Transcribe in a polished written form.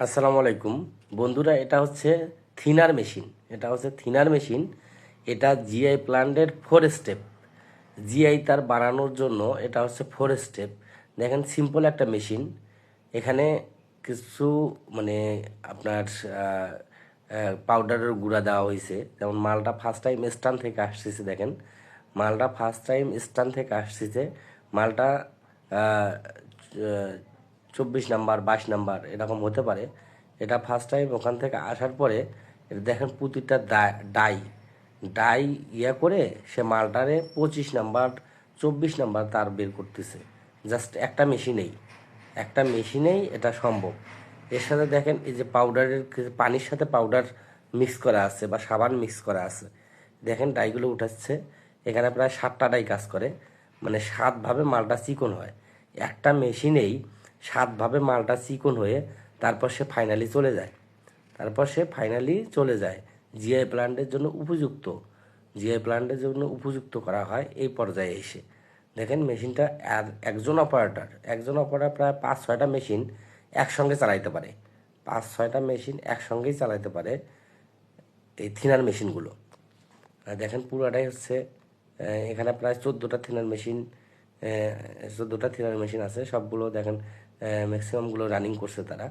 আসসালামু আলাইকুম বন্ধুরা, এটা হচ্ছে থিনার মেশিন। এটা জিআই প্ল্যান্টের 4 স্টেপ। জিআই তার বানানোর জন্য এটা হচ্ছে 4 স্টেপ। দেখেন, সিম্পল একটা মেশিন। এখানে কিছু মানে আপনার পাউডারের গুঁড়া দেওয়া হয়েছে। যেমন মালটা ফার্স্ট টাইম স্টান থেকে আসতেছে। দেখেন, মালটা ফার্স্ট টাইম স্টান থেকে আসতেছে। মালটা আহ, 24 নাম্বার 22 নাম্বার এরকম হতে পারে। এটা ফার্স্ট টাইম ওখান থেকে আসার পরে এটা দেখেন প্রতিটা ডাই ডাই করে সে মালটারে 25 নাম্বার 24 নাম্বার তার বের করতেছে। জাস্ট একটা মেশিনেই এটা সম্ভব। এর সাথে দেখেন, এই যে পানির সাথে পাউডার মিক্স করা আছে বা সাবান মিক্স করা আছে। দেখেন ডাইগুলো উঠাচ্ছে। এখানে প্রায় 7টা ডাই কাজ করে, মানে 7ভাবে মালটা চিকন হয়। একটা মেশিনেই 7ভাবে মালটা চিকন হয়ে তারপর সে ফাইনালি চলে যায় জিআই প্ল্যান্টের জন্য উপযুক্ত করা হয় এই পর্যায়ে এসে। দেখেন মেশিনটা একজন অপারেটর প্রায় 5-6টা মেশিন একসঙ্গে চালাইতে পারে। 5-6টা মেশিন একসঙ্গেই চালাইতে পারে এই থিনার মেশিনগুলো। আর দেখেন পুরাটাই হচ্ছে এখানে প্রায় 14টা থিনার মেশিন আছে। সবগুলো দেখেন ম্যাক্সিমামগুলো রানিং করছে তারা।